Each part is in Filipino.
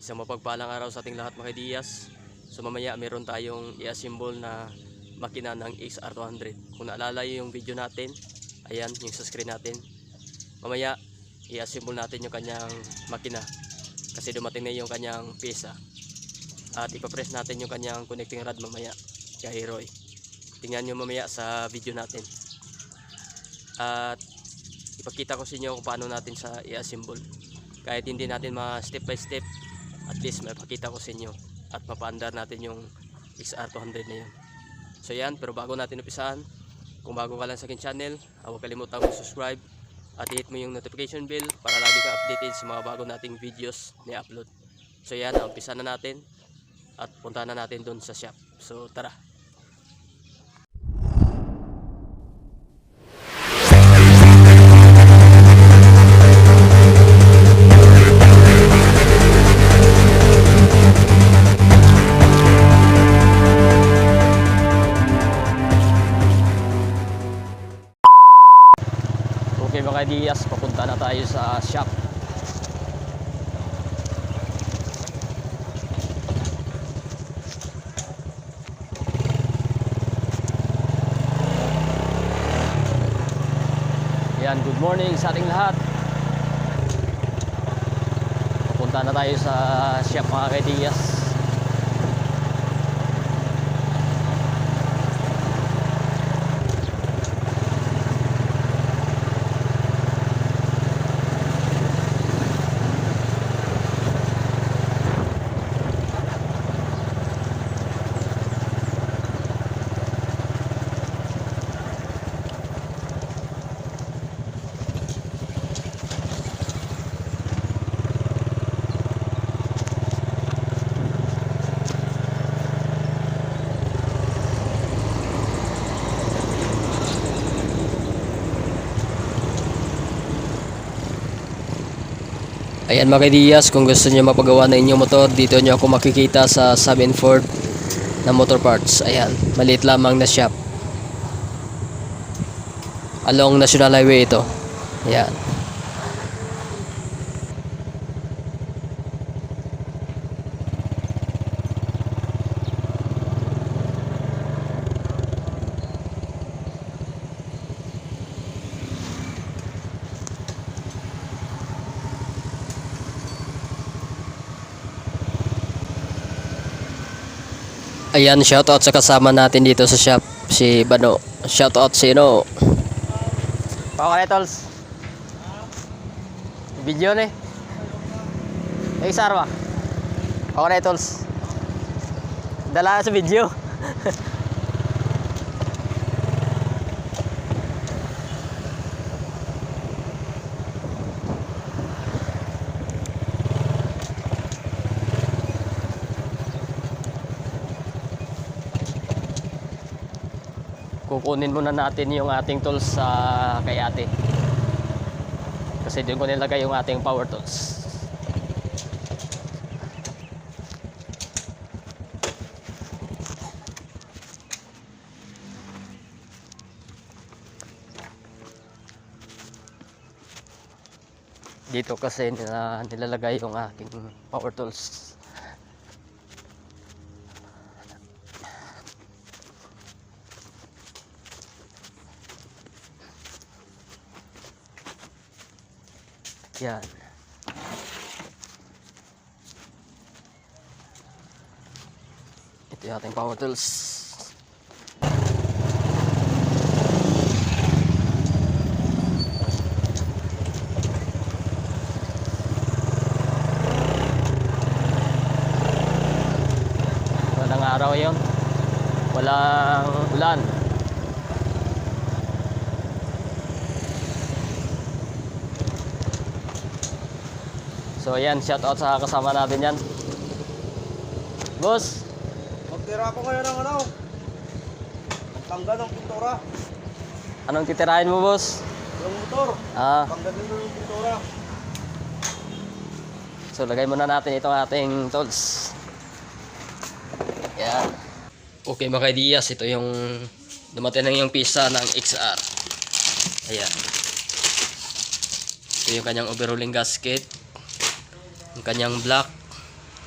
Isang mapagpalang araw sa ating lahat mga Diyas. So mamaya meron tayong i-assemble na makina ng XR200. Kung naalala yung video natin, ayan yung sa screen natin. Mamaya i-assemble natin yung kanyang makina kasi dumating na yung kanyang pyesa. At ipapress natin yung kanyang connecting rod mamaya kay Roy. Tingnan nyo mamaya sa video natin. At ipakita ko sa inyo kung paano natin sa i-assemble. Kahit hindi natin ma-step by step, at least mapakita ko sa inyo at mapaandar natin yung XR200 na yun. So yan, pero bago natin upisahan, kung bago ka lang sa akin channel, huwag kalimutan mag-subscribe at hit mo yung notification bell para lagi kang updated sa mga bago nating videos na upload. So yan, umpisa na natin at punta na natin doon sa shop. So tara. Okay mga Diyas, papunta na tayo sa shop. Yan, good morning sa ating lahat. Papunta na tayo sa shop mga Diyas. Ayan mga Diyas, kung gusto niyo mapagawa na inyong motor, dito niyo ako makikita sa Sam & Ford na motor parts. Ayan, maliit lamang na shop. Along National Highway ito. Ayan. Ayan, shoutout sa kasama natin dito sa shop, si Bano. Shoutout sa ino. Pako na tolls. Video ni. Eh sarwa. Pako na tolls. Dala sa video. Kukunin muna natin yung ating tools sa kay ate kasi doon ko nilagay yung ating power tools. Dito kasi nilalagay yung ating power tools. Yan. Ito yung ating power tools. Walang araw yun. Walang ulan. So ayan, shoutout sa kasama natin yan. Boss, Magtira ko ngayon ng ano? Tanggal ng pintura. anong titirahin mo, boss? Yung motor. Tanggalin mo yung pintura. So lagay muna natin itong ating tools. Yan. Okay mga Diyas, ito yung dumating na yung pisa ng XR. Ayan. Ito yung kanyang overhauling gasket, yung kanyang block,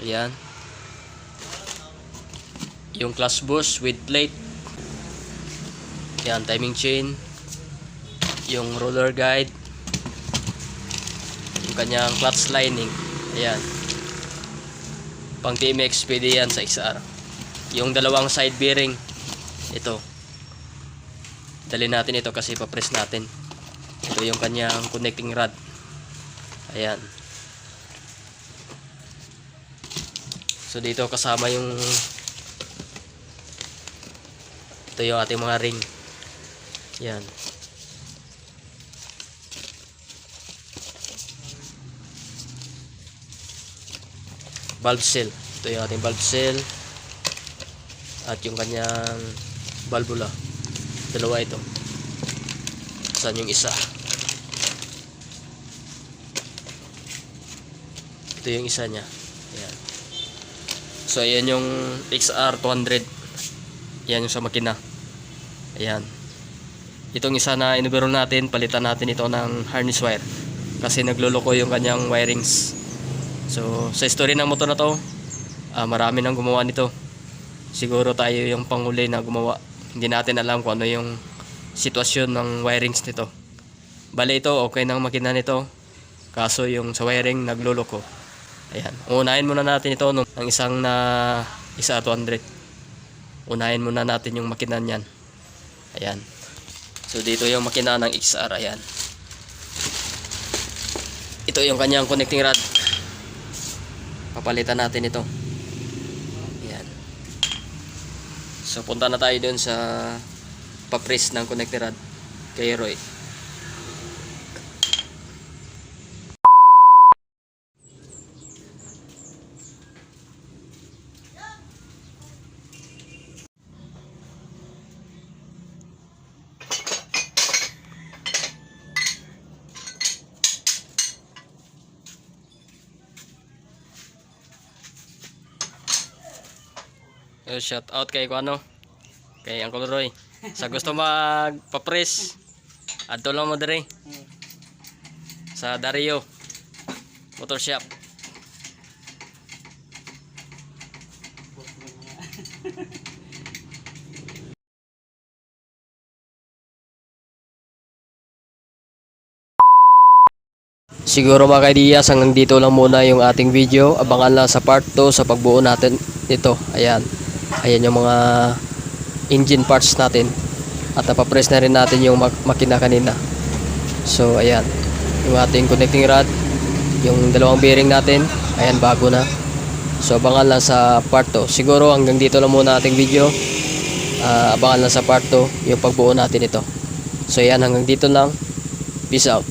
Ayan. Yung clutch bush with plate. Ayan, timing chain. Yung roller guide. Yung kanyang clutch lining. Ayan. Pang TMX pwede yan sa XR. Yung dalawang side bearing. Ito. Dali natin ito kasi papress natin. Ito yung kanyang connecting rod. Ayan. So dito kasama yung ito yung ating mga ring. Yan. Valve seal. Ito yung ating valve seal. At yung kanyang valvula. Dalawa ito. Saan yung isa? Ito yung isa niya. Ayan. So ayan yung XR200. Ayan yung sa makina. Ayan. Itong isa na inubero natin, palitan natin ito ng harness wire. Kasi nagluloko yung kanyang wirings. So sa story ng motor na to, marami nang gumawa nito. Siguro tayo yung panghuli na gumawa. Hindi natin alam kung ano yung sitwasyon ng wirings nito. Bale ito, okay nang makina nito. Kaso yung sa wiring nagluloko. Ayan. Unahin muna natin ito ng isang na isa 200. Unahin muna natin yung makina niyan. Ayan. So dito yung makina ng XR. Ayan. Ito yung kanyang connecting rod. Papalitan natin ito. Ayan. So punta na tayo dun sa papress ng connecting rod kay Roy. Shout out kay Kuano, kay Uncle Roy. Sa gusto magpa-press, adto lang mo dire sa Dario Motor Shop. Siguro mga kaidiyas, hanggang dito lang muna yung ating video. Abangan lang sa part 2 sa pagbuo natin nito. Ayan. Ayan yung mga engine parts natin. At napapress na rin natin yung makina kanina. So ayan. Yung ating connecting rod. Yung dalawang bearing natin. Ayan, bago na. So abangan lang sa part 2. Siguro hanggang dito lang muna ating video. Abangan lang sa part 2 yung pagbuo natin ito. So ayan, hanggang dito lang. Peace out.